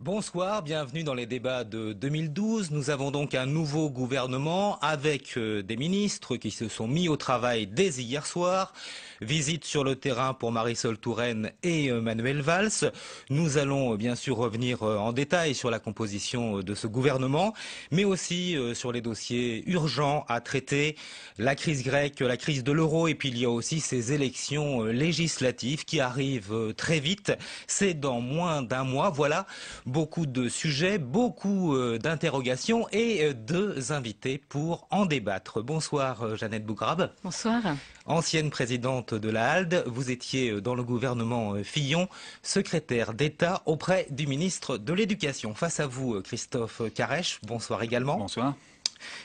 Bonsoir, bienvenue dans les débats de 2012. Nous avons donc un nouveau gouvernement avec des ministres qui se sont mis au travail dès hier soir. Visite sur le terrain pour Marisol Touraine et Manuel Valls. Nous allons bien sûr revenir en détail sur la composition de ce gouvernement, mais aussi sur les dossiers urgents à traiter, la crise grecque, la crise de l'euro, et puis il y a aussi ces élections législatives qui arrivent très vite. C'est dans moins d'un mois. Voilà. Beaucoup de sujets, beaucoup d'interrogations et deux invités pour en débattre. Bonsoir Jeannette Bougrabe. Bonsoir. Ancienne présidente de la HALDE, vous étiez dans le gouvernement Fillon, secrétaire d'État auprès du ministre de l'Éducation. Face à vous Christophe Caresche, bonsoir également. Bonsoir.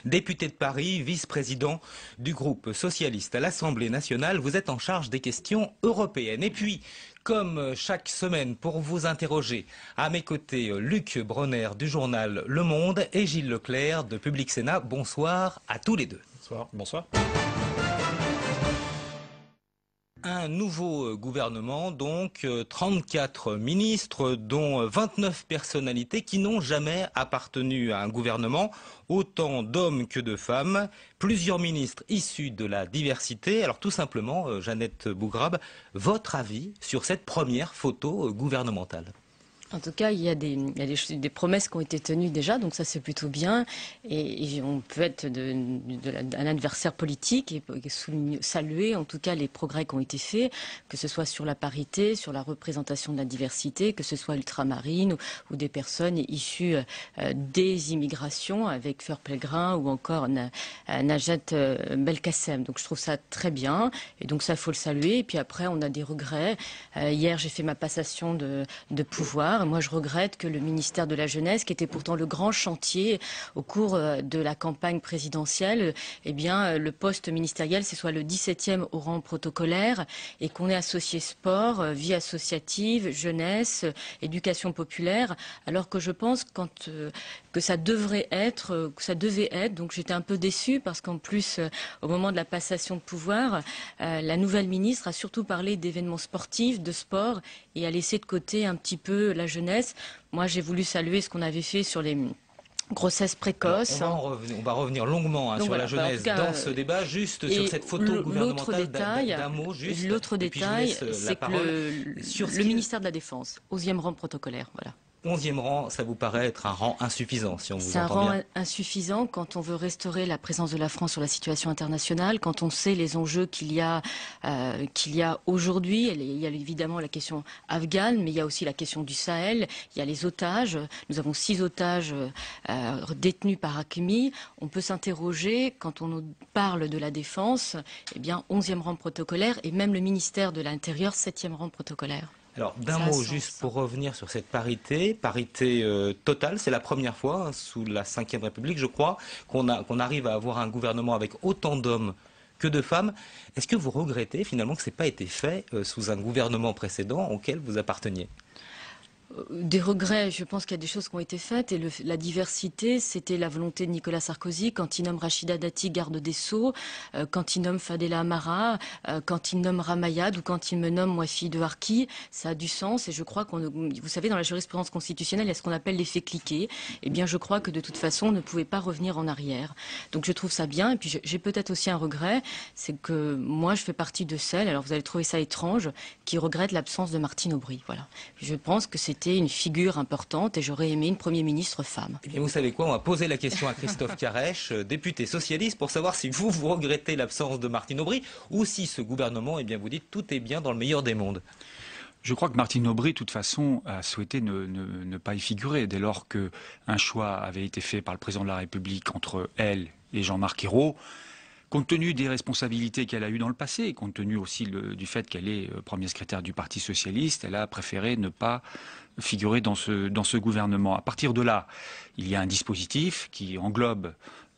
Député de Paris, vice-président du groupe socialiste à l'Assemblée nationale, vous êtes en charge des questions européennes. Et puis, comme chaque semaine, pour vous interroger, à mes côtés, Luc Bronner du journal Le Monde et Gilles Leclerc de Public Sénat. Bonsoir à tous les deux. Bonsoir. Bonsoir. Un nouveau gouvernement, donc 34 ministres, dont 29 personnalités qui n'ont jamais appartenu à un gouvernement, autant d'hommes que de femmes, plusieurs ministres issus de la diversité. Alors tout simplement, Jeannette Bougrabe, votre avis sur cette première photo gouvernementale ? En tout cas, il y a des promesses qui ont été tenues déjà, donc ça c'est plutôt bien. Et on peut être un adversaire politique et saluer en tout cas les progrès qui ont été faits, que ce soit sur la parité, sur la représentation de la diversité, que ce soit ultramarine ou des personnes issues des immigrations avec Fleur Pellegrin ou encore Najat Belkacem. Donc je trouve ça très bien et donc ça il faut le saluer. Et puis après on a des regrets. Hier j'ai fait ma passation de pouvoir. Moi, je regrette que le ministère de la Jeunesse, qui était pourtant le grand chantier au cours de la campagne présidentielle, eh bien, le poste ministériel, ce soit le 17e au rang protocolaire et qu'on ait associé sport, vie associative, jeunesse, éducation populaire, alors que je pense que ça devait être. Donc, j'étais un peu déçue parce qu'en plus, au moment de la passation de pouvoir, la nouvelle ministre a surtout parlé d'événements sportifs, de sport et a laissé de côté un petit peu la jeunesse. Moi, j'ai voulu saluer ce qu'on avait fait sur les grossesses précoces. Alors, on va revenir longuement sur la jeunesse dans ce débat, juste sur cette photo gouvernementale d'un mot. L'autre détail, c'est que le ministère de la Défense, 11e rang protocolaire, voilà. 11e rang, ça vous paraît être un rang insuffisant, si on vous entend bien? C'est un rang insuffisant quand on veut restaurer la présence de la France sur la situation internationale, quand on sait les enjeux qu'il y a aujourd'hui. Il y a évidemment la question afghane, mais il y a aussi la question du Sahel. Il y a les otages. Nous avons 6 otages détenus par Hakimi. On peut s'interroger, quand on parle de la défense, eh bien 11e rang protocolaire et même le ministère de l'Intérieur, 7e rang protocolaire. Alors, d'un mot, juste pour revenir sur cette parité totale, c'est la première fois, sous la Ve République, je crois, qu'on arrive à avoir un gouvernement avec autant d'hommes que de femmes. Est-ce que vous regrettez finalement que ce n'ait pas été fait sous un gouvernement précédent auquel vous apparteniez ? Des regrets, je pense qu'il y a des choses qui ont été faites et la diversité, c'était la volonté de Nicolas Sarkozy quand il nomme Rachida Dati garde des Sceaux, quand il nomme Fadela Amara, quand il nomme Ramayad ou quand il me nomme moi fille de Harki, ça a du sens et je crois vous savez dans la jurisprudence constitutionnelle il y a ce qu'on appelle l'effet cliquet, et bien je crois que de toute façon on ne pouvait pas revenir en arrière. Donc je trouve ça bien et puis j'ai peut-être aussi un regret, c'est que moi je fais partie de celles, alors vous allez trouver ça étrange, qui regrettent l'absence de Martine Aubry, voilà. Je pense que c'était une figure importante et j'aurais aimé une Première ministre femme. Et vous savez quoi, on va poser la question à Christophe Caresche, député socialiste, pour savoir si vous regrettez l'absence de Martine Aubry ou si ce gouvernement, eh bien vous dites tout est bien dans le meilleur des mondes. Je crois que Martine Aubry, de toute façon, a souhaité ne pas y figurer dès lors qu'un choix avait été fait par le président de la République entre elle et Jean-Marc Ayrault. Compte tenu des responsabilités qu'elle a eues dans le passé, et compte tenu aussi du fait qu'elle est première secrétaire du Parti socialiste, elle a préféré ne pas figurer dans ce gouvernement. À partir de là, il y a un dispositif qui englobe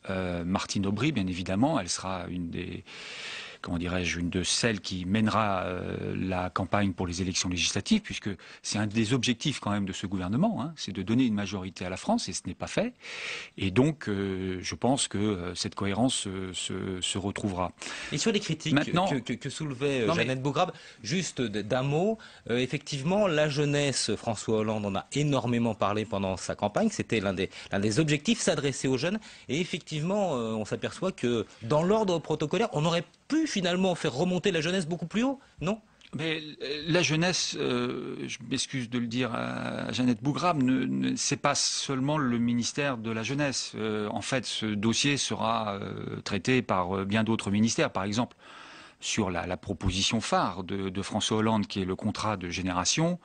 Martine Aubry, bien évidemment. Elle sera une des comment dirais-je, une de celles qui mènera la campagne pour les élections législatives, puisque c'est un des objectifs quand même de ce gouvernement, hein, c'est de donner une majorité à la France, et ce n'est pas fait. Et donc, je pense que cette cohérence se retrouvera. Et sur les critiques Maintenant, que soulevait Jeannette Bougrabe, juste d'un mot, effectivement, la jeunesse, François Hollande en a énormément parlé pendant sa campagne, c'était l'un des objectifs, s'adresser aux jeunes, et effectivement, on s'aperçoit que dans l'ordre protocolaire, on aurait pu finalement faire remonter la jeunesse beaucoup plus haut, non ? Mais la jeunesse, je m'excuse de le dire à Jeannette Bougrabe, c'est pas seulement le ministère de la jeunesse. En fait, ce dossier sera traité par bien d'autres ministères. Par exemple, sur la proposition phare de François Hollande, qui est le contrat de génération,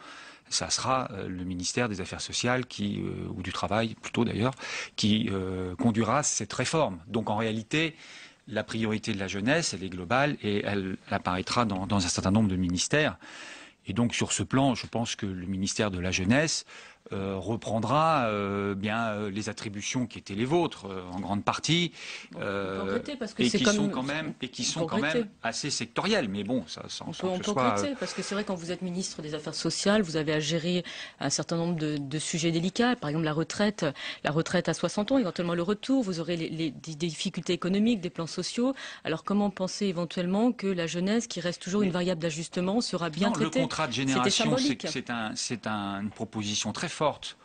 ça sera le ministère des Affaires sociales ou du Travail, plutôt d'ailleurs, qui conduira cette réforme. Donc en réalité, la priorité de la jeunesse, elle est globale et elle apparaîtra dans un certain nombre de ministères. Et donc sur ce plan, je pense que le ministère de la jeunesse reprendra les attributions qui étaient les vôtres en grande partie et qui sont quand même assez sectorielles. Mais bon, ça sans que on ce peut soit regretter parce que c'est vrai, quand vous êtes ministre des Affaires sociales, vous avez à gérer un certain nombre de sujets délicats, par exemple la retraite à 60 ans, éventuellement le retour, vous aurez des difficultés économiques, des plans sociaux. Alors comment penser éventuellement que la jeunesse, qui reste toujours une variable d'ajustement, sera bien traitée? Le contrat de génération, c'est une proposition très forte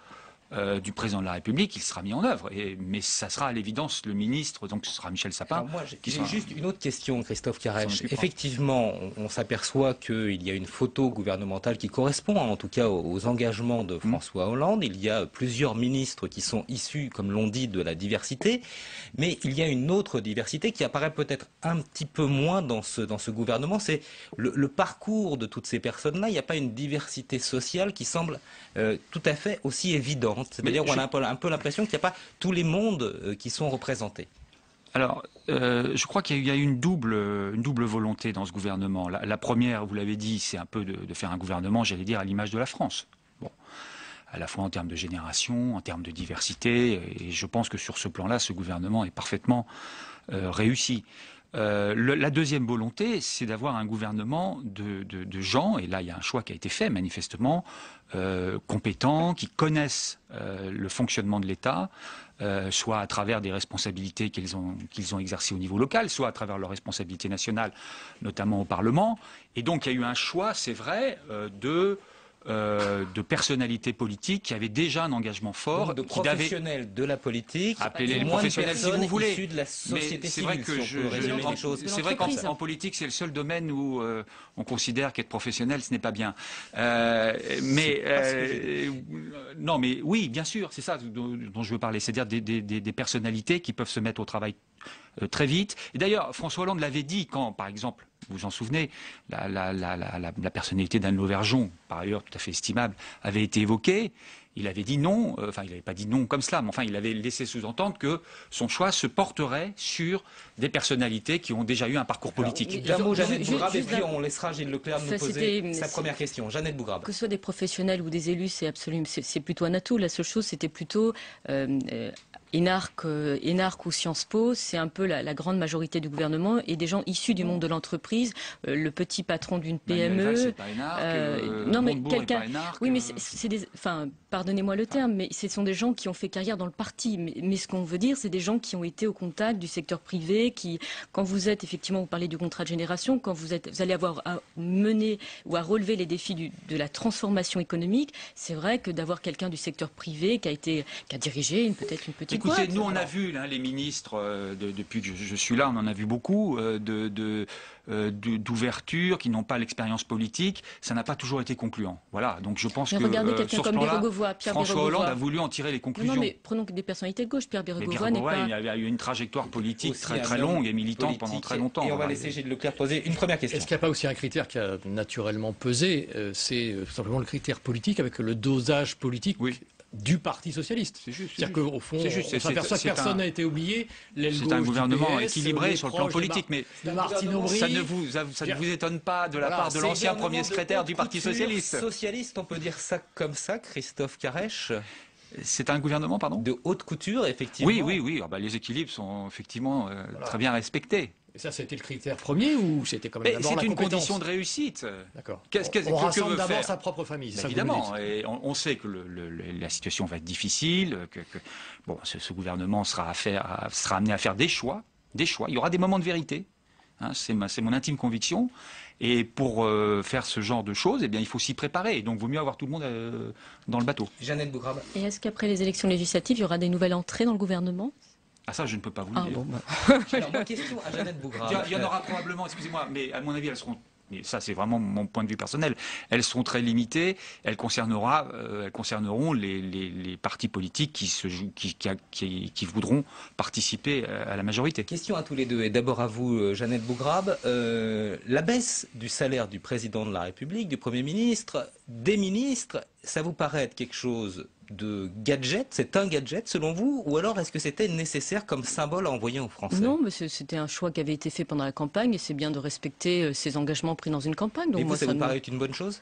du président de la République, il sera mis en œuvre. Mais ça sera à l'évidence le ministre, donc ce sera Michel Sapin. Alors moi, j'ai juste une autre question, Christophe Carrèche. Effectivement, on s'aperçoit qu'il y a une photo gouvernementale qui correspond, en tout cas, aux engagements de François Hollande. Il y a plusieurs ministres qui sont issus, comme l'on dit, de la diversité. Mais il y a une autre diversité qui apparaît peut-être un petit peu moins dans ce gouvernement. C'est le parcours de toutes ces personnes-là. Il n'y a pas une diversité sociale qui semble tout à fait aussi évidente. C'est-à-dire qu'on a un peu l'impression qu'il n'y a pas tous les mondes qui sont représentés. Alors, je crois qu'il y a eu une double volonté dans ce gouvernement. La première, vous l'avez dit, c'est un peu de faire un gouvernement, j'allais dire, à l'image de la France. Bon, à la fois en termes de génération, en termes de diversité, et je pense que sur ce plan-là, ce gouvernement est parfaitement réussi. La deuxième volonté, c'est d'avoir un gouvernement de gens, et là il y a un choix qui a été fait manifestement, compétents, qui connaissent le fonctionnement de l'État, soit à travers des responsabilités qu'ils ont exercées au niveau local, soit à travers leurs responsabilités nationales, notamment au Parlement. Et donc il y a eu un choix, c'est vrai, de personnalités politiques qui avaient déjà un engagement fort. Donc de professionnels de la politique, appelez les professionnels si vous voulez. Issus de la société civile, c'est vrai qu'en politique, c'est le seul domaine où on considère qu'être professionnel, ce n'est pas bien. Non, mais oui, bien sûr, c'est ça dont je veux parler. C'est-à-dire des personnalités qui peuvent se mettre au travail très vite. Et d'ailleurs, François Hollande l'avait dit quand, par exemple, vous vous en souvenez, la personnalité d'Anne Lauvergeon, par ailleurs tout à fait estimable, avait été évoquée. Il avait dit non, il n'avait pas dit non comme cela, mais enfin il avait laissé sous-entendre que son choix se porterait sur des personnalités qui ont déjà eu un parcours politique. D'un mot, Jeannette Bougrabe, et puis on laissera Gilles Leclerc nous poser sa première question. Jeannette Bougrabe. Que ce soit des professionnels ou des élus, c'est plutôt un atout. La seule chose, c'était plutôt Énarque ou Sciences Po, c'est un peu la grande majorité du gouvernement, et des gens issus du monde de l'entreprise, le petit patron d'une PME. C'est pas Énarque, non mais quelqu'un. Oui, mais pardonnez-moi le terme, mais ce sont des gens qui ont fait carrière dans le parti. Mais ce qu'on veut dire, c'est des gens qui ont été au contact du secteur privé, qui, quand vous êtes effectivement, vous parlez du contrat de génération, quand vous allez avoir à mener ou à relever les défis de la transformation économique, c'est vrai que d'avoir quelqu'un du secteur privé qui a dirigé peut-être une petite. Écoutez, nous on a vu les ministres, depuis que je suis là, on en a vu beaucoup, d'ouverture, qui n'ont pas l'expérience politique. Ça n'a pas toujours été concluant. Voilà, donc je pense que sur ce plan-là, François Hollande a voulu en tirer les conclusions. Non, mais prenons des personnalités de gauche. Pierre Bérégovoy n'est pas... Il a eu une trajectoire politique très longue et militante pendant très longtemps. Et on va laisser Gilles Leclerc poser une première question. Est-ce qu'il n'y a pas aussi un critère qui a naturellement pesé? C'est tout simplement le critère politique, avec le dosage politique du Parti socialiste. C'est-à-dire qu'au fond, on s'aperçoit que personne n'a été oublié. C'est un gouvernement équilibré sur le plan politique, mais ça ne vous étonne pas de la part de l'ancien premier secrétaire du Parti socialiste. Socialiste, on peut dire ça comme ça, Christophe Carrèche. C'est un gouvernement, pardon ? De haute couture, effectivement. Oui. Les équilibres sont effectivement très bien respectés. Et ça, c'était le critère premier ou c'était quand même d'abord la compétence ? C'est une condition de réussite. D'accord. On rassemble d'abord sa propre famille. Évidemment. Et on sait que la situation va être difficile, que ce gouvernement sera amené à faire des choix. Il y aura des moments de vérité. Hein, c'est mon intime conviction. Et pour faire ce genre de choses, eh bien, il faut s'y préparer. Et donc, il vaut mieux avoir tout le monde dans le bateau. Jeannette Bougrabe. Et est-ce qu'après les élections législatives, il y aura des nouvelles entrées dans le gouvernement ? Ah ça, je ne peux pas vous le dire. Bon, Alors, ma question à Jeannette Bougrabe. Il y en aura probablement, excusez-moi, mais à mon avis, elles seront... Mais ça, c'est vraiment mon point de vue personnel. Elles seront très limitées. Elles concerneront les partis politiques qui voudront participer à la majorité. Question à tous les deux, et d'abord à vous, Jeannette Bougrabe. La baisse du salaire du président de la République, du Premier ministre, des ministres, ça vous paraît être quelque chose de gadget? C'est un gadget selon vous? Ou alors est-ce que c'était nécessaire comme symbole à envoyer aux Français? Non, mais c'était un choix qui avait été fait pendant la campagne et c'est bien de respecter ses engagements pris dans une campagne. Donc et vous, ça vous paraît être une bonne chose?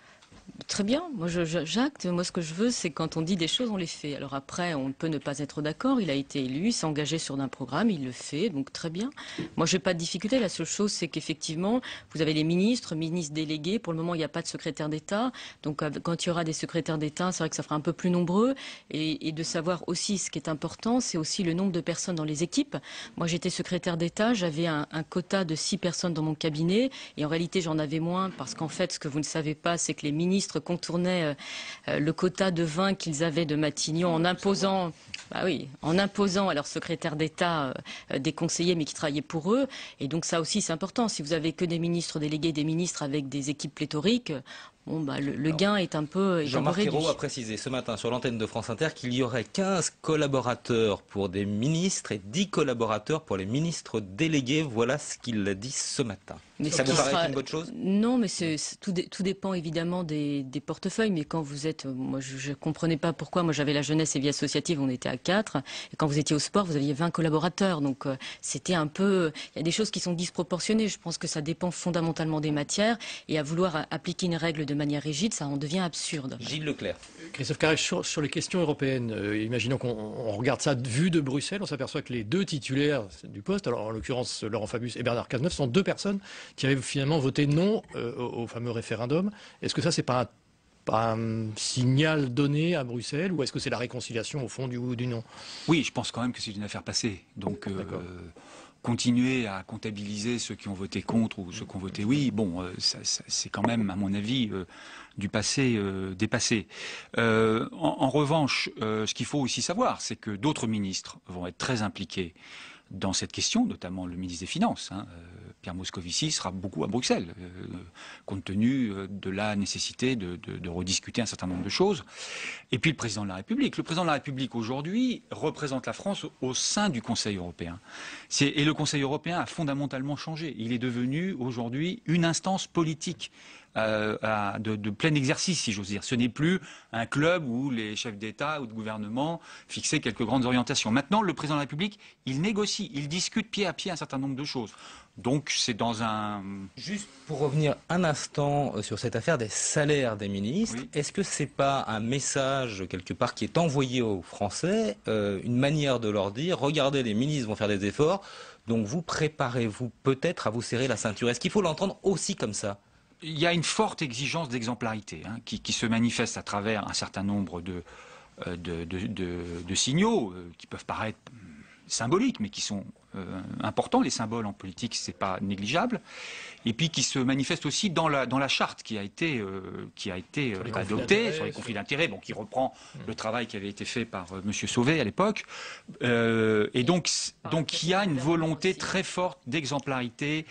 Très bien, moi j'acte. Moi ce que je veux, c'est quand on dit des choses, on les fait. Alors après, on peut ne pas être d'accord, il a été élu, il s'est engagé sur un programme, il le fait, donc très bien. Moi j'ai pas de difficulté, la seule chose c'est qu'effectivement, vous avez les ministres délégués, pour le moment il n'y a pas de secrétaire d'État, donc quand il y aura des secrétaires d'État, c'est vrai que ça fera un peu plus nombreux, et de savoir aussi, ce qui est important, c'est aussi le nombre de personnes dans les équipes. Moi j'étais secrétaire d'État, j'avais un quota de 6 personnes dans mon cabinet, et en réalité j'en avais moins, parce qu'en fait ce que vous ne savez pas, c'est que les ministres contournaient le quota de 20 qu'ils avaient de Matignon en imposant à leur secrétaire d'État des conseillers mais qui travaillaient pour eux. Et donc ça aussi c'est important. Si vous avez que des ministres délégués, des ministres avec des équipes pléthoriques, le gain est un peu réduit. Jean-Marc Ayrault a précisé ce matin sur l'antenne de France Inter qu'il y aurait 15 collaborateurs pour des ministres et 10 collaborateurs pour les ministres délégués. Voilà ce qu'il a dit ce matin. Mais ça vous paraît une bonne chose? Non, mais tout dépend évidemment des portefeuilles. Mais quand vous êtes... Moi, je ne comprenais pas pourquoi. Moi, j'avais la jeunesse et vie associative, on était à 4. Et quand vous étiez au sport, vous aviez 20 collaborateurs. Donc, c'était un peu... Il y a des choses qui sont disproportionnées. Je pense que ça dépend fondamentalement des matières. Et à vouloir appliquer une règle de manière rigide, ça en devient absurde. Gilles Leclerc. Christophe Carré, sur les questions européennes, imaginons qu'on regarde ça vu de Bruxelles, on s'aperçoit que les deux titulaires du poste, alors en l'occurrence Laurent Fabius et Bernard Cazeneuve, sont deux personnes qui avaient finalement voté non au fameux référendum. Est-ce que ça, c'est pas un signal donné à Bruxelles, ou est-ce que c'est la réconciliation au fond du oui ou du non? Oui, je pense quand même que c'est une affaire passée. Donc, continuer à comptabiliser ceux qui ont voté contre ou ceux qui ont voté oui, c'est quand même, à mon avis, du passé dépassé. En revanche, ce qu'il faut aussi savoir, c'est que d'autres ministres vont être très impliqués dans cette question, notamment le ministre des Finances. Pierre Moscovici sera beaucoup à Bruxelles, compte tenu de la nécessité de rediscuter un certain nombre de choses. Et puis le président de la République. Le président de la République, aujourd'hui, représente la France au sein du Conseil européen. Et le Conseil européen a fondamentalement changé. Il est devenu, aujourd'hui, une instance politique. De plein exercice, si j'ose dire. Ce n'est plus un club où les chefs d'État ou de gouvernement fixaient quelques grandes orientations. Maintenant, le président de la République, il négocie, il discute pied à pied un certain nombre de choses. Donc, c'est dans un... Juste pour revenir un instant sur cette affaire des salaires des ministres, oui. Est-ce que c'est pas un message, quelque part, qui est envoyé aux Français, une manière de leur dire, regardez, les ministres vont faire des efforts, donc vous préparez-vous peut-être à vous serrer la ceinture. Est-ce qu'il faut l'entendre aussi comme ça ? Il y a une forte exigence d'exemplarité qui se manifeste à travers un certain nombre de signaux qui peuvent paraître symboliques, mais qui sont importants. Les symboles en politique, c'est pas négligeable. Et puis qui se manifestent aussi dans la charte qui a été adoptée sur les conflits d'intérêts, qui reprend le travail qui avait été fait par Monsieur Sauvé à l'époque. Et donc il y a une volonté très forte d'exemplarité,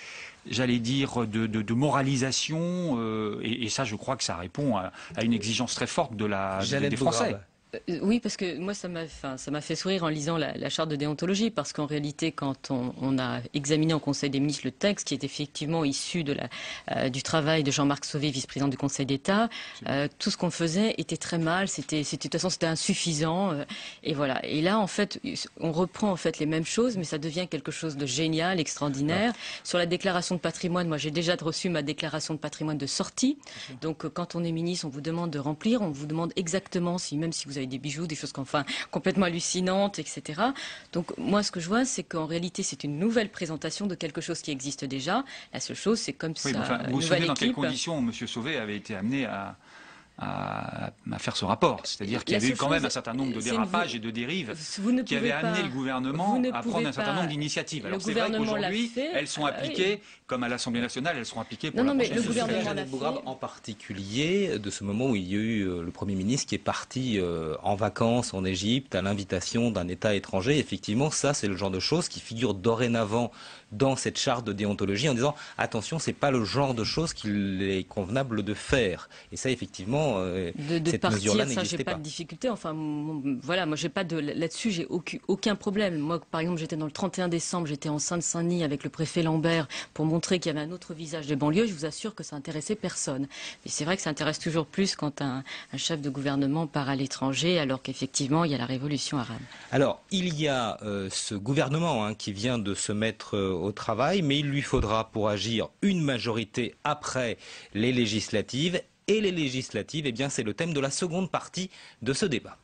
j'allais dire de moralisation, et ça, je crois que ça répond à une exigence très forte des Français. Oui, parce que moi, ça m'a fait sourire en lisant la charte de déontologie, parce qu'en réalité, quand on a examiné en Conseil des ministres le texte, qui est effectivement issu du travail de Jean-Marc Sauvé, vice-président du Conseil d'État, tout ce qu'on faisait était très mal, de toute façon, c'était insuffisant, et voilà. Et là, en fait, on reprend en fait les mêmes choses, mais ça devient quelque chose de génial, extraordinaire. Sur la déclaration de patrimoine, moi, j'ai déjà reçu ma déclaration de patrimoine de sortie. Donc, quand on est ministre, on vous demande de remplir, on vous demande exactement même si vous avez avez des bijoux, des choses complètement hallucinantes, etc. Donc moi, ce que je vois, c'est qu'en réalité, c'est une nouvelle présentation de quelque chose qui existe déjà. La seule chose, c'est comme ça. Vous vous souvenez dans quelles conditions M. Sauvé avait été amené à faire ce rapport. C'est-à-dire qu'il y avait eu quand même un certain nombre de dérapages et de dérives qui avaient amené le gouvernement à prendre un certain nombre d'initiatives. Alors c'est vrai qu'aujourd'hui, elles sont appliquées, comme à l'Assemblée nationale, elles seront appliquées pour la prochaine le gouvernement l'a fait. En particulier, de ce moment où il y a eu le Premier ministre qui est parti en vacances en Égypte à l'invitation d'un État étranger. Effectivement, ça, c'est le genre de choses qui figure dorénavant dans cette charte de déontologie en disant attention, c'est pas le genre de choses qu'il est convenable de faire. Et ça, effectivement, cette mesure-là n'existait pas. J'ai pas de difficulté. Enfin, voilà, moi j'ai pas là-dessus, j'ai aucun problème. Moi, par exemple, j'étais dans le 31 décembre, j'étais en Seine-Saint-Denis avec le préfet Lambert pour montrer qu'il y avait un autre visage des banlieues. Je vous assure que ça intéressait personne. Mais c'est vrai que ça intéresse toujours plus quand un chef de gouvernement part à l'étranger, alors qu'effectivement, il y a la révolution arabe. Alors, il y a ce gouvernement qui vient de se mettre au travail, mais il lui faudra pour agir une majorité après les législatives. Et les législatives, eh bien, c'est le thème de la seconde partie de ce débat.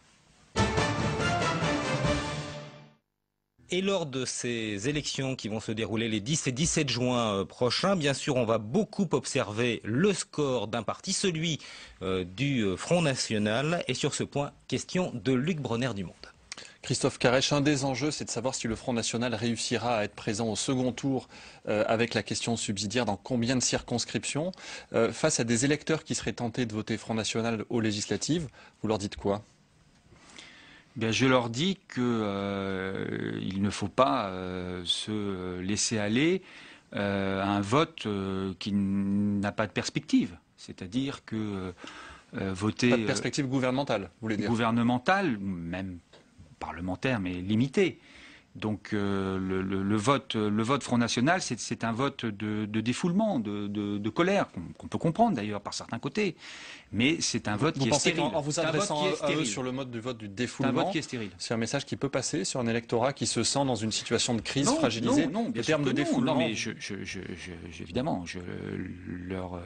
Et lors de ces élections qui vont se dérouler les 10 et 17 juin prochains, bien sûr, on va beaucoup observer le score d'un parti, celui du Front National. Et sur ce point, question de Luc Bronner du Monde. Christophe Carèche, un des enjeux, c'est de savoir si le Front National réussira à être présent au second tour avec la question subsidiaire dans combien de circonscriptions. Face à des électeurs qui seraient tentés de voter Front National aux législatives, vous leur dites quoi ? Bien, je leur dis qu'il ne faut pas se laisser aller à un vote qui n'a pas de perspective. C'est-à-dire que voter... Pas de perspective gouvernementale, vous voulez dire ? Gouvernementale, même parlementaire, mais limité. Donc le vote Front National, c'est un vote de défoulement, de colère, qu'on peut comprendre d'ailleurs par certains côtés. Mais c'est un vote qui est stérile. En vous adressant à eux sur le mode du vote du défoulement, c'est un message qui peut passer sur un électorat qui se sent dans une situation de crise fragilisée. Non, bien sûr que défoulement. Non, mais évidemment, je leur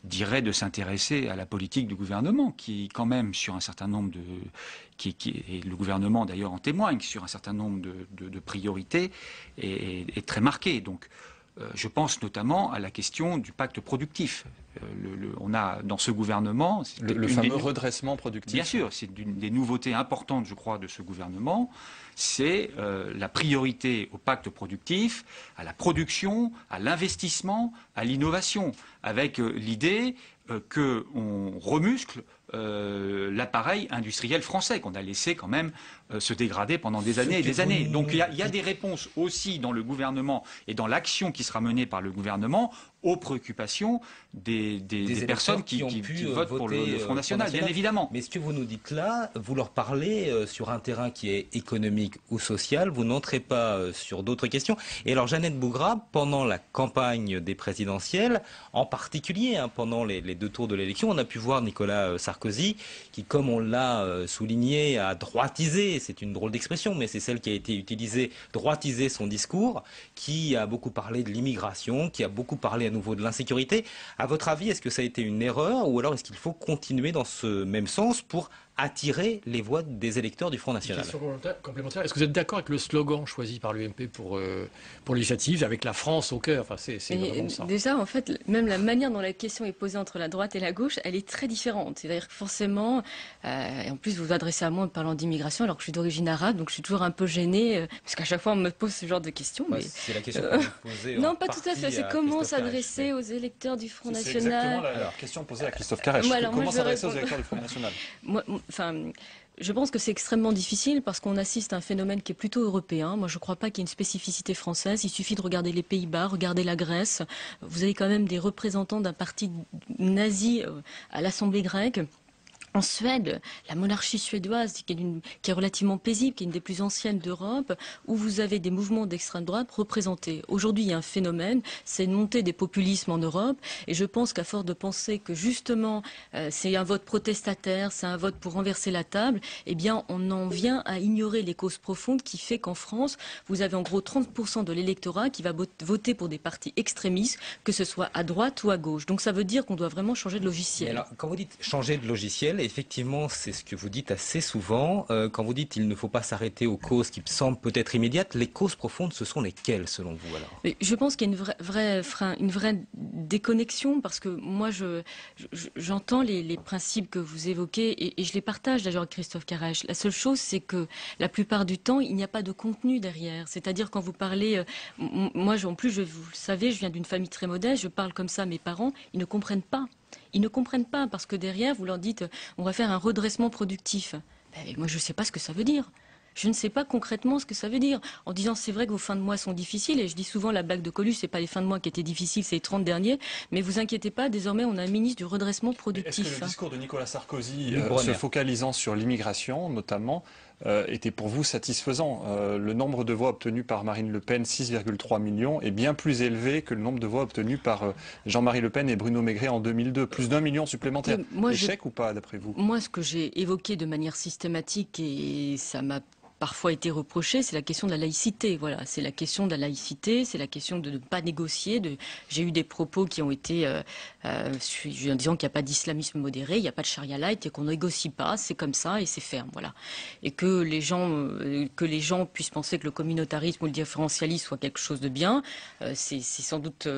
dirais de s'intéresser à la politique du gouvernement, qui quand même sur un certain nombre de... et le gouvernement d'ailleurs en témoigne, sur un certain nombre de priorités est très marqué. Donc je pense notamment à la question du pacte productif. On a dans ce gouvernement... Le fameux redressement productif. Bien sûr, c'est une des nouveautés importantes, je crois, de ce gouvernement. C'est la priorité au pacte productif, à la production, à l'investissement, à l'innovation, avec l'idée qu'on remuscle l'appareil industriel français qu'on a laissé quand même se dégrader pendant des années et des années. Donc il y a des réponses aussi dans le gouvernement et dans l'action qui sera menée par le gouvernement aux préoccupations des personnes qui votent pour le Front National, bien évidemment. Mais ce que vous nous dites là, vous leur parlez sur un terrain qui est économique ou social, vous n'entrez pas sur d'autres questions. Et alors Jeannette Bougra, pendant la campagne des présidentielles, en particulier pendant les deux tours de l'élection, on a pu voir Nicolas Sarkozy qui, comme on l'a souligné, a droitisé, c'est une drôle d'expression, mais c'est celle qui a été utilisée, droitiser son discours, qui a beaucoup parlé de l'immigration, qui a beaucoup parlé à nouveau de l'insécurité. À votre avis, est-ce que ça a été une erreur ou alors est-ce qu'il faut continuer dans ce même sens pour attirer les voix des électeurs du Front National? Question complémentaire. Est-ce que vous êtes d'accord avec le slogan choisi par l'UMP pour législative, avec la France au cœur? Enfin, c'est vraiment ça. Déjà, en fait, même la manière dont la question est posée entre la droite et la gauche, elle est très différente. C'est-à-dire que forcément, et en plus vous vous adressez à moi en parlant d'immigration, alors que je suis d'origine arabe, donc je suis toujours un peu gênée, parce qu'à chaque fois on me pose ce genre de questions. Mais c'est la question que vous posez. Non, pas tout à fait. C'est comment s'adresser aux électeurs du Front National. C'est exactement la question posée à Christophe Carèche. Comment s'adresser aux électeurs du Front National? Je pense que c'est extrêmement difficile parce qu'on assiste à un phénomène qui est plutôt européen. Moi, je ne crois pas qu'il y ait une spécificité française. Il suffit de regarder les Pays-Bas, regarder la Grèce. Vous avez quand même des représentants d'un parti nazi à l'Assemblée grecque. En Suède, la monarchie suédoise, qui est relativement paisible, qui est une des plus anciennes d'Europe, où vous avez des mouvements d'extrême droite représentés. Aujourd'hui, il y a un phénomène, c'est une montée des populismes en Europe, et je pense qu'à force de penser que justement c'est un vote protestataire, c'est un vote pour renverser la table, eh bien on en vient à ignorer les causes profondes qui fait qu'en France, vous avez en gros 30% de l'électorat qui va voter pour des partis extrémistes, que ce soit à droite ou à gauche. Donc ça veut dire qu'on doit vraiment changer de logiciel. Mais alors, quand vous dites changer de logiciel, et effectivement, c'est ce que vous dites assez souvent. Quand vous dites qu'il ne faut pas s'arrêter aux causes qui semblent peut-être immédiates, les causes profondes, ce sont lesquelles selon vous alors? Mais je pense qu'il y a une vraie déconnexion, parce que moi, j'entends les principes que vous évoquez et je les partage d'ailleurs avec Christophe Carrèche. La seule chose, c'est que la plupart du temps, il n'y a pas de contenu derrière. C'est-à-dire quand vous parlez, moi en plus, vous le savez, je viens d'une famille très modeste, je parle comme ça à mes parents, ils ne comprennent pas. Ils ne comprennent pas parce que derrière, vous leur dites, on va faire un redressement productif. Ben, moi, je ne sais pas ce que ça veut dire. Je ne sais pas concrètement ce que ça veut dire. En disant, c'est vrai que vos fins de mois sont difficiles, et je dis souvent, la blague de Coluche, c'est pas les fins de mois qui étaient difficiles, c'est les 30 derniers, mais vous inquiétez pas, désormais, on a un ministre du redressement productif. Est-ce que le discours de Nicolas Sarkozy, Luc Bronner, se focalisant sur l'immigration, notamment, était pour vous satisfaisant? Le nombre de voix obtenues par Marine Le Pen, 6,3 millions, est bien plus élevé que le nombre de voix obtenues par Jean-Marie Le Pen et Bruno Maigret en 2002. Plus d'1 million supplémentaire. Échec ou pas, d'après vous? Moi, ce que j'ai évoqué de manière systématique, et ça m'a parfois été reproché, c'est la question de la laïcité. Voilà, c'est la question de la laïcité, c'est la question de ne pas négocier. J'ai eu des propos qui ont été en disant qu'il n'y a pas d'islamisme modéré, il n'y a pas de charia light et qu'on ne négocie pas, c'est comme ça et c'est ferme. Voilà. Et que les gens puissent penser que le communautarisme ou le différentialisme soit quelque chose de bien, c'est sans doute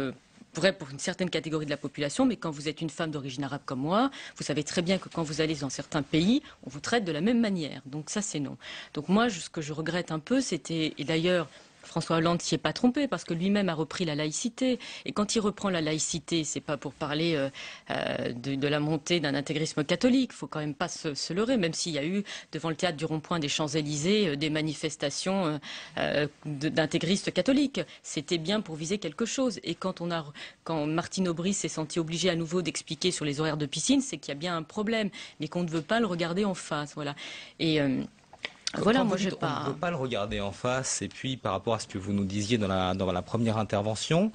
vrai pour une certaine catégorie de la population, mais quand vous êtes une femme d'origine arabe comme moi, vous savez très bien que quand vous allez dans certains pays, on vous traite de la même manière. Donc ça, c'est non. Donc moi, ce que je regrette un peu, c'était, et d'ailleurs, François Hollande s'y est pas trompé parce que lui-même a repris la laïcité. Et quand il reprend la laïcité, c'est pas pour parler de la montée d'un intégrisme catholique. Il faut quand même pas se leurrer, même s'il y a eu devant le théâtre du Rond-Point des Champs-Élysées des manifestations d'intégristes catholiques. C'était bien pour viser quelque chose. Et quand Martine Aubry s'est sentie obligée à nouveau d'expliquer sur les horaires de piscine, c'est qu'il y a bien un problème, mais qu'on ne veut pas le regarder en face. Voilà. Et voilà, moi je on ne veut pas le regarder en face, et puis par rapport à ce que vous nous disiez dans la première intervention,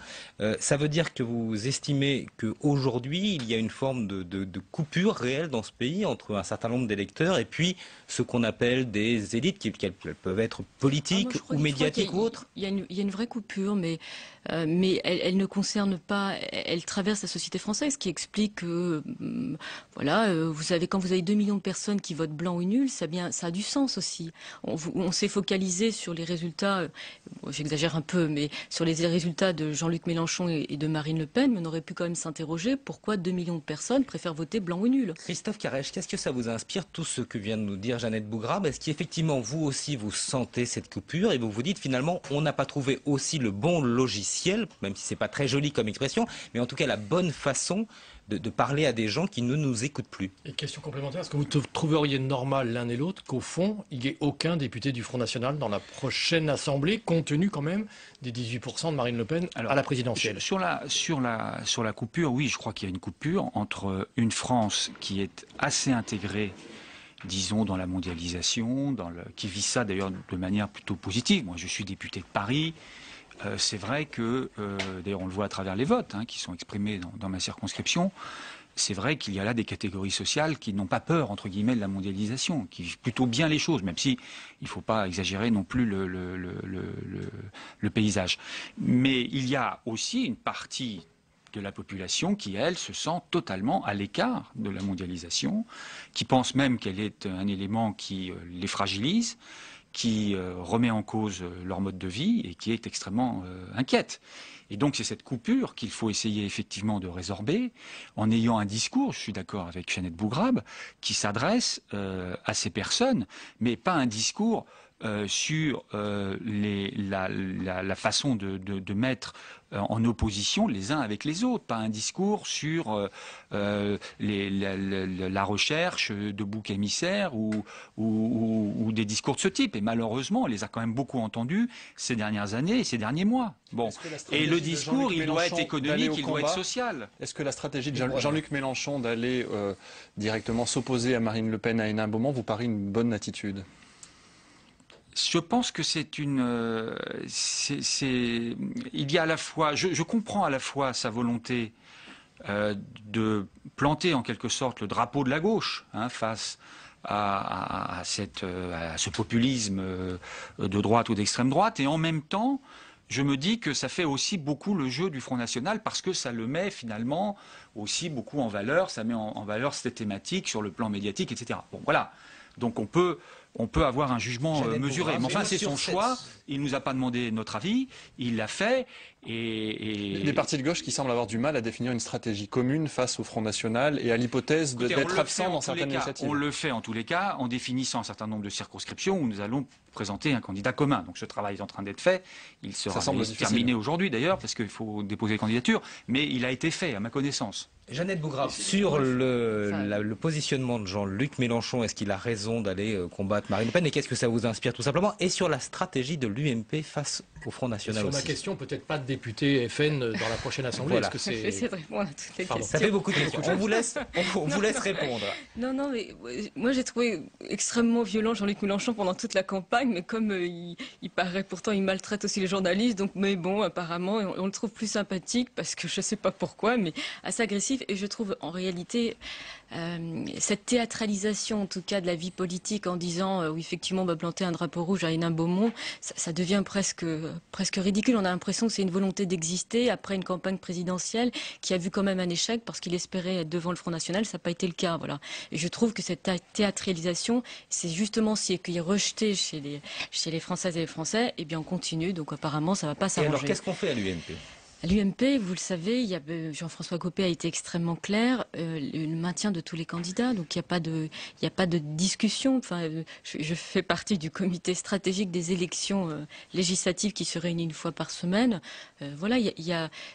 ça veut dire que vous estimez qu'aujourd'hui, il y a une forme de coupure réelle dans ce pays entre un certain nombre d'électeurs et puis ce qu'on appelle des élites, qui peuvent être politiques ou médiatiques ou autres? Il y a une vraie coupure, mais elle ne concerne pas, elle traverse la société française, qui explique que, voilà, vous savez, quand vous avez 2 millions de personnes qui votent blanc ou nul, ça a du sens aussi. On s'est focalisé sur les résultats, j'exagère un peu, mais sur les résultats de Jean-Luc Mélenchon et de Marine Le Pen, mais on aurait pu quand même s'interroger pourquoi 2 millions de personnes préfèrent voter blanc ou nul. Christophe Carrèche, qu'est-ce que ça vous inspire, tout ce que vient de nous dire Jeannette Bougrab? Est-ce qu'effectivement, vous aussi, vous sentez cette coupure et vous vous dites finalement, on n'a pas trouvé aussi le bon logiciel, même si c'est pas très joli comme expression, mais en tout cas la bonne façon de parler à des gens qui ne nous écoutent plus? Et question complémentaire, est-ce que vous trouveriez normal l'un et l'autre qu'au fond, il n'y ait aucun député du Front National dans la prochaine Assemblée, compte tenu quand même des 18% de Marine Le Pen à la présidentielle? Sur la coupure, oui, je crois qu'il y a une coupure entre une France qui est assez intégrée, disons, dans la mondialisation, qui vit ça d'ailleurs de manière plutôt positive. Moi, je suis député de Paris. C'est vrai que, d'ailleurs on le voit à travers les votes qui sont exprimés dans ma circonscription, c'est vrai qu'il y a là des catégories sociales qui n'ont pas peur, entre guillemets, de la mondialisation, qui vivent plutôt bien les choses, même si il ne faut pas exagérer non plus le paysage. Mais il y a aussi une partie de la population qui, elle, se sent totalement à l'écart de la mondialisation, qui pense même qu'elle est un élément qui les fragilise, qui remet en cause leur mode de vie et qui est extrêmement inquiète. Et donc c'est cette coupure qu'il faut essayer effectivement de résorber en ayant un discours, je suis d'accord avec Jeannette Bougrab, qui s'adresse à ces personnes, mais pas un discours sur la façon de mettre en opposition les uns avec les autres, pas un discours sur la recherche de boucs émissaires ou des discours de ce type. Et malheureusement, on les a quand même beaucoup entendus ces dernières années et ces derniers mois. Bon. Et le discours, il doit être économique, il doit être social. Est-ce que la stratégie de Jean-Luc Mélenchon d'aller directement s'opposer à Marine Le Pen à Hénin Beaumont vous paraît une bonne attitude? Je pense que il y a à la fois, je comprends à la fois sa volonté de planter en quelque sorte le drapeau de la gauche face à ce populisme de droite ou d'extrême droite, et en même temps, je me dis que ça fait aussi beaucoup le jeu du Front National parce que ça le met finalement aussi beaucoup en valeur, ça met en valeur cette thématique sur le plan médiatique, etc. Bon, voilà. Donc on peut avoir un jugement mesuré. Mais enfin, c'est son choix. Il ne nous a pas demandé notre avis. Il l'a fait. Les partis de gauche qui semblent avoir du mal à définir une stratégie commune face au Front National et à l'hypothèse d'être absent dans certaines initiatives. On le fait en tous les cas en définissant un certain nombre de circonscriptions où nous allons présenter un candidat commun. Donc ce travail est en train d'être fait. Il sera terminé aujourd'hui d'ailleurs parce qu'il faut déposer les candidatures. Mais il a été fait à ma connaissance. Jeannette Bougrave, sur le positionnement de Jean-Luc Mélenchon, est-ce qu'il a raison d'aller combattre Marine Le Pen et qu'est-ce que ça vous inspire tout simplement? Et sur la stratégie de l'UMP face au Front National aussi. Sur ma question, peut-être pas de député FN dans la prochaine Assemblée. Voilà. Est-ce que J'essaie de répondre à toutes les questions. Ça fait beaucoup de questions. On vous laisse répondre. Non, mais moi j'ai trouvé extrêmement violent Jean-Luc Mélenchon pendant toute la campagne, mais comme il paraît pourtant, il maltraite aussi les journalistes, donc mais bon, apparemment, on le trouve plus sympathique parce que je sais pas pourquoi, mais assez agressif. Et je trouve en réalité cette théâtralisation, en tout cas, de la vie politique en disant oui, effectivement, planter un drapeau rouge à Hénin-Beaumont, ça devient presque ridicule. On a l'impression que c'est une volonté d'exister après une campagne présidentielle qui a vu quand même un échec parce qu'il espérait être devant le Front National. Ça n'a pas été le cas, voilà. Et je trouve que cette théâtralisation, c'est justement ce qui est rejeté chez les Françaises et les Français. Eh bien, on continue. Donc apparemment, ça ne va pas s'arranger. Et alors, qu'est-ce qu'on fait à l'UMP? À l'UMP, vous le savez, Jean-François Copé a été extrêmement clair, le maintien de tous les candidats, donc il n'y a pas de discussion. Enfin, je fais partie du comité stratégique des élections législatives qui se réunit une fois par semaine. Voilà,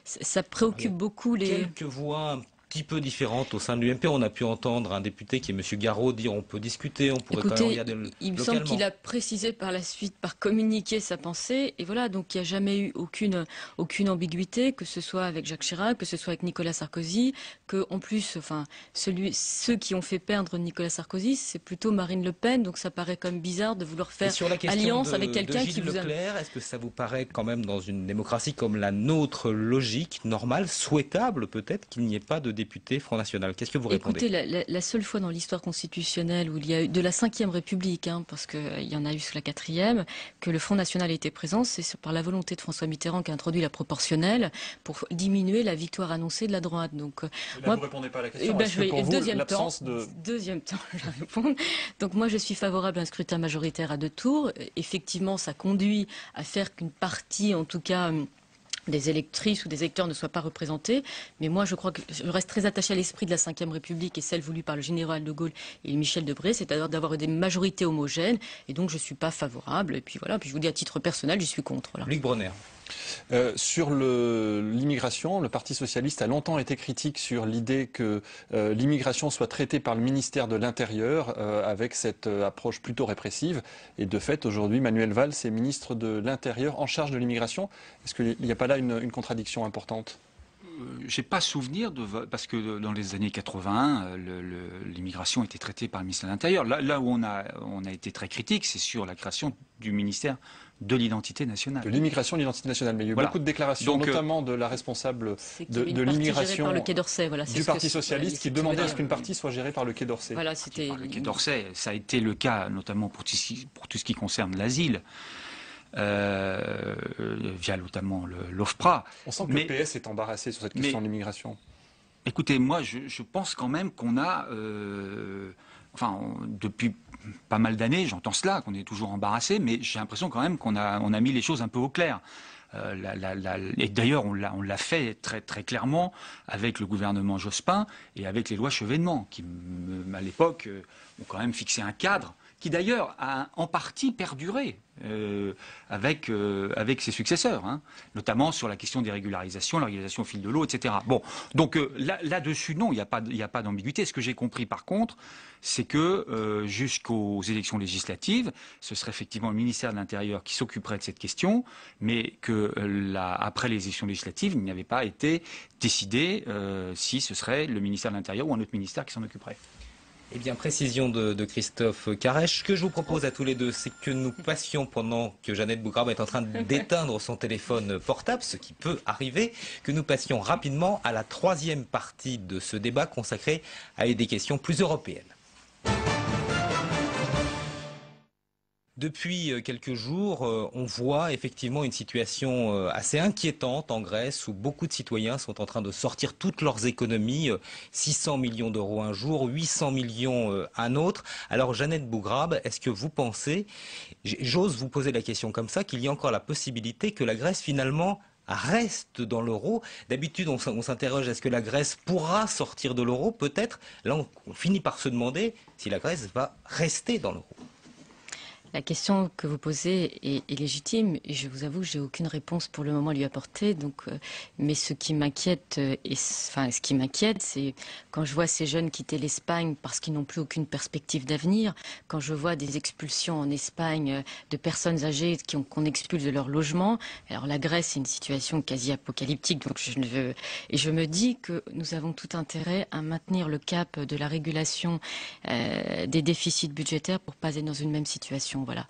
ça préoccupe beaucoup les... Quelques voix un petit peu différentes au sein de l'UMP. On a pu entendre un député qui est M. Garot dire on peut discuter, on pourrait quand même regarder localement. Il me semble qu'il a précisé par la suite, par communiqué sa pensée. Et voilà, donc il n'y a jamais eu aucune ambiguïté, que ce soit avec Jacques Chirac, que ce soit avec Nicolas Sarkozy, que en plus, enfin, ceux qui ont fait perdre Nicolas Sarkozy, c'est plutôt Marine Le Pen. Donc ça paraît comme bizarre de vouloir faire alliance avec quelqu'un qui vous a... Leclerc, est-ce que ça vous paraît quand même dans une démocratie comme la nôtre logique, normale, souhaitable peut-être qu'il n'y ait pas de député Front National? Qu'est-ce que vous répondez? Écoutez, la seule fois dans l'histoire constitutionnelle où il y a eu de la 5e République, parce qu'il y en a eu sous la 4e, que le Front National a été présent, c'est par la volonté de François Mitterrand qui a introduit la proportionnelle pour diminuer la victoire annoncée de la droite. Donc, vous ne répondez pas à la question. Deuxième temps, je vais répondre. Donc moi, je suis favorable à un scrutin majoritaire à 2 tours. Effectivement, ça conduit à faire qu'une partie, en tout cas... des électrices ou des électeurs ne soient pas représentés. Mais moi, je crois que je reste très attachée à l'esprit de la Ve République et celle voulue par le général de Gaulle et Michel Debré, c'est-à-dire d'avoir des majorités homogènes. Et donc, je ne suis pas favorable. Et puis voilà, puis je vous dis à titre personnel, je suis contre. Voilà. Luc Bronner. Sur l'immigration, le Parti socialiste a longtemps été critique sur l'idée que l'immigration soit traitée par le ministère de l'Intérieur avec cette approche plutôt répressive. Et de fait, aujourd'hui, Manuel Valls est ministre de l'Intérieur en charge de l'immigration. Est-ce qu'il n'y a pas là une contradiction importante ? J'ai pas souvenir parce que dans les années 80, l'immigration était traitée par le ministère de l'Intérieur. Là où on a été très critique, c'est sur la création du ministère de l'identité nationale. De l'immigration et de l'identité nationale. Mais il y a eu beaucoup de déclarations, notamment de la responsable de l'immigration du Parti socialiste qui demandait à ce qu'une partie soit gérée par le Quai d'Orsay. Voilà, c'était le Quai d'Orsay. Ça a été le cas, notamment pour tout ce qui concerne l'asile. Via notamment l'OFPRA. On sent que le PS est embarrassé sur cette question de l'immigration. Écoutez, moi je pense quand même qu'on a, depuis pas mal d'années, j'entends cela, qu'on est toujours embarrassé, mais j'ai l'impression quand même qu'on a mis les choses un peu au clair. Et d'ailleurs, on l'a fait très, très clairement avec le gouvernement Jospin et avec les lois Chevènement, qui, à l'époque, ont quand même fixé un cadre qui d'ailleurs a en partie perduré avec ses successeurs, notamment sur la question des régularisations, la régularisation au fil de l'eau, etc. Bon, donc là-dessus, non, il n'y a pas d'ambiguïté. Ce que j'ai compris, par contre, c'est que jusqu'aux élections législatives, ce serait effectivement le ministère de l'Intérieur qui s'occuperait de cette question, mais que après les élections législatives, il n'avait pas été décidé si ce serait le ministère de l'Intérieur ou un autre ministère qui s'en occuperait. Eh bien, précision de Christophe Carèche. Ce que je vous propose à tous les deux, c'est que nous passions, pendant que Jeannette Bougrave est en train d'éteindre son téléphone portable, ce qui peut arriver, que nous passions rapidement à la 3e partie de ce débat consacré à des questions plus européennes. Depuis quelques jours, on voit effectivement une situation assez inquiétante en Grèce où beaucoup de citoyens sont en train de sortir toutes leurs économies, 600 millions d'euros un jour, 800 millions un autre. Alors Jeannette Bougrab, est-ce que vous pensez, j'ose vous poser la question comme ça, qu'il y a encore la possibilité que la Grèce finalement reste dans l'euro? D'habitude, on s'interroge, est-ce que la Grèce pourra sortir de l'euro? Peut-être. Là, on finit par se demander si la Grèce va rester dans l'euro. La question que vous posez est légitime et je vous avoue que j'ai aucune réponse pour le moment à lui apporter. Donc, mais ce qui m'inquiète, ce qui m'inquiète, c'est quand je vois ces jeunes quitter l'Espagne parce qu'ils n'ont plus aucune perspective d'avenir, quand je vois des expulsions en Espagne de personnes âgées qu'on expulse de leur logement. Alors la Grèce, c'est une situation quasi apocalyptique. Donc je me dis que nous avons tout intérêt à maintenir le cap de la régulation des déficits budgétaires pour pas être dans une même situation. Voilà.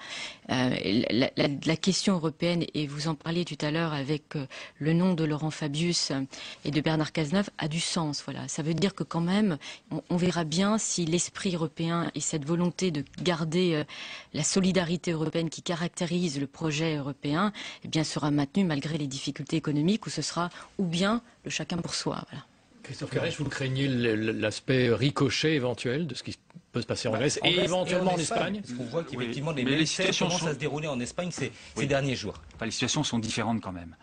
La question européenne, et vous en parliez tout à l'heure avec le nom de Laurent Fabius et de Bernard Cazeneuve, a du sens. Voilà. Ça veut dire que quand même, on verra bien si l'esprit européen et cette volonté de garder la solidarité européenne qui caractérise le projet européen, eh bien, sera maintenue malgré les difficultés économiques, où ce sera ou bien le chacun pour soi. Voilà. Christophe Caresche, vous craignez l'aspect ricochet éventuel de ce qui peut se passer en Grèce et éventuellement en Espagne? On voit qu'effectivement les situations commencent à se dérouler en Espagne ces derniers jours. Enfin, les situations sont différentes quand même.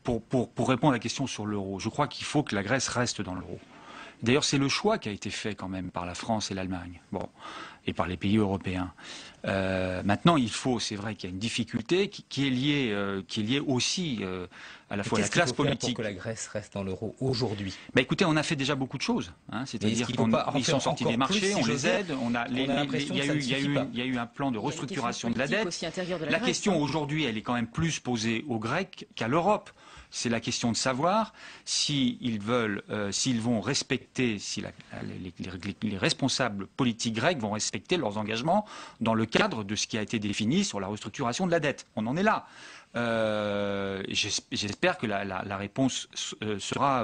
Pour répondre à la question sur l'euro, je crois qu'il faut que la Grèce reste dans l'euro. D'ailleurs, c'est le choix qui a été fait quand même par la France et l'Allemagne, et par les pays européens. Maintenant, c'est vrai qu'il y a une difficulté qui est liée aussi à la fois à la classe politique. Pour que la Grèce reste dans l'euro aujourd'hui? Écoutez, on a fait déjà beaucoup de choses. C'est-à-dire qu'ils sont sortis des marchés, on les aide, il y a eu un plan de restructuration de la dette. La question aujourd'hui, elle est quand même plus posée aux Grecs qu'à l'Europe. C'est la question de savoir s'ils vont respecter, si les responsables politiques grecs vont respecter leurs engagements dans le cadre de ce qui a été défini sur la restructuration de la dette. On en est là. J'espère que la réponse sera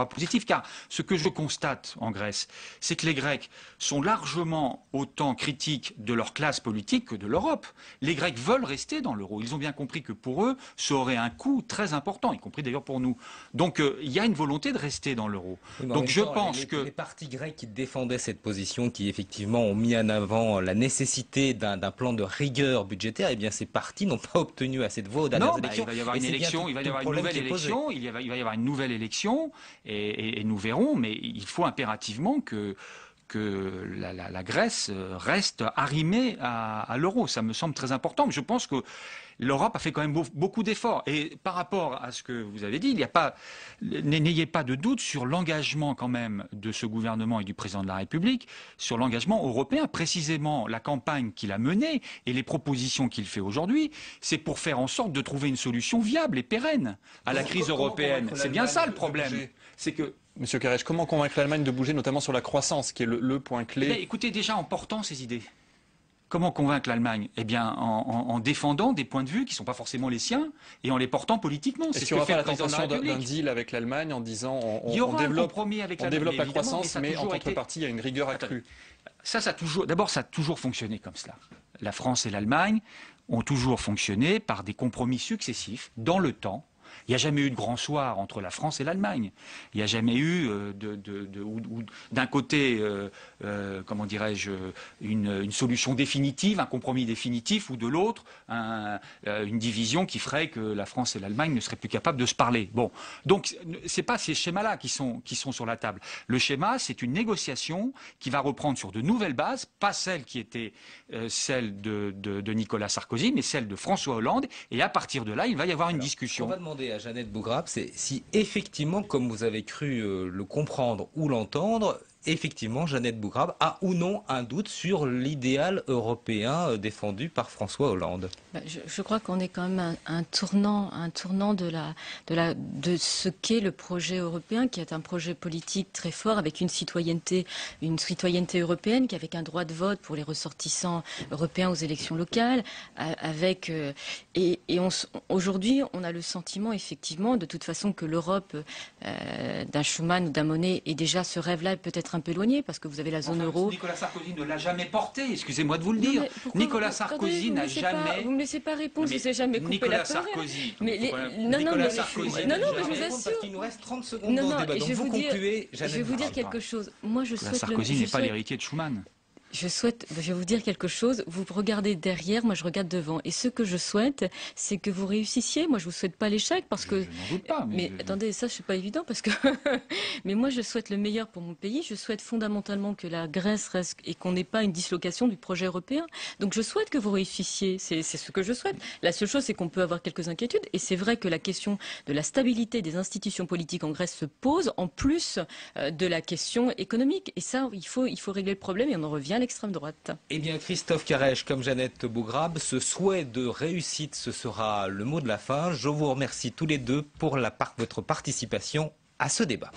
positive, car ce que je constate en Grèce, c'est que les Grecs sont largement autant critiques de leur classe politique que de l'Europe. Les Grecs veulent rester dans l'euro. Ils ont bien compris que pour eux, ça aurait un coût très important, y compris d'ailleurs pour nous. Donc il y a une volonté de rester dans l'euro. Oui, donc je pense que les partis grecs qui défendaient cette position, qui effectivement ont mis en avant la nécessité d'un plan de rigueur budgétaire, eh bien ces partis n'ont pas obtenu assez de voix. Non, il va y avoir une élection, il va y avoir une nouvelle élection, il va y avoir une nouvelle élection, et nous verrons, mais il faut impérativement que la Grèce reste arrimée à l'euro. Ça me semble très important. Mais je pense que l'Europe a fait quand même beaucoup d'efforts. Et par rapport à ce que vous avez dit, n'ayez pas de doute sur l'engagement quand même de ce gouvernement et du président de la République, sur l'engagement européen. Précisément, la campagne qu'il a menée et les propositions qu'il fait aujourd'hui, c'est pour faire en sorte de trouver une solution viable et pérenne à la crise européenne. C'est bien ça le problème. C'est que Monsieur Caresche, comment convaincre l'Allemagne de bouger, notamment sur la croissance, qui est le point clé? Écoutez, déjà en portant ces idées. Comment convaincre l'Allemagne? Eh bien, en défendant des points de vue qui ne sont pas forcément les siens et en les portant politiquement. Est-ce qu'il n'y aura pas la tentation d'un deal avec l'Allemagne en disant on développe la croissance, mais en contrepartie, il y a une rigueur accrue? D'abord, ça a toujours fonctionné comme cela. La France et l'Allemagne ont toujours fonctionné par des compromis successifs dans le temps. Il n'y a jamais eu de grand soir entre la France et l'Allemagne. Il n'y a jamais eu d'un côté, comment dirais-je, une solution définitive, un compromis définitif, ou de l'autre, une division qui ferait que la France et l'Allemagne ne seraient plus capables de se parler. Bon, donc c'est pas ces schémas-là qui sont sur la table. Le schéma, c'est une négociation qui va reprendre sur de nouvelles bases, pas celle qui était celle de Nicolas Sarkozy, mais celle de François Hollande. Et à partir de là, il va y avoir une discussion. On va demander à Jeannette Bougrab, c'est si effectivement, comme vous avez cru le comprendre ou l'entendre, effectivement, Jeannette Bougrab a ou non un doute sur l'idéal européen défendu par François Hollande. Je crois qu'on est quand même un tournant de ce qu'est le projet européen, qui est un projet politique très fort avec une citoyenneté européenne, qui avec un droit de vote pour les ressortissants européens aux élections locales, aujourd'hui on a le sentiment effectivement de toute façon que l'Europe d'un Schuman ou d'un Monnet est déjà ce rêve-là peut-être peut-être un peu éloigné parce que vous avez la zone euro. Nicolas Sarkozy ne l'a jamais porté, excusez-moi de vous le Non, dire. mais pourquoi Nicolas Sarkozy n'a jamais... Vous me laissez pas répondre, Mais vous n'avez jamais coupé Nicolas la parole. Sarkozy. Mais Nicolas Sarkozy. non, mais je Je vous vais répondre assure. parce qu'il nous reste 30 secondes Non, dans non, ce débat. et Donc je vais vous vous dire- concluez, Je vais vous dire quelque chose. Moi, je Nicolas souhaite Sarkozy n'est pas souhaite- l'héritier de Schuman. je vais vous dire quelque chose. Vous regardez derrière, moi je regarde devant. Et ce que je souhaite, c'est que vous réussissiez. Moi, je vous souhaite pas l'échec parce que. Je n'en doute pas. Mais attendez, ça c'est pas évident parce que. Mais moi, je souhaite le meilleur pour mon pays. Je souhaite fondamentalement que la Grèce reste et qu'on n'ait pas une dislocation du projet européen. Donc, je souhaite que vous réussissiez. C'est ce que je souhaite. La seule chose, c'est qu'on peut avoir quelques inquiétudes. Et c'est vrai que la question de la stabilité des institutions politiques en Grèce se pose en plus de la question économique. Et ça, il faut régler le problème. Et on en revient à l'extrême droite. Eh bien, Christophe Carèche, comme Jeannette Bougrabe, ce souhait de réussite, ce sera le mot de la fin. Je vous remercie tous les deux pour votre participation à ce débat.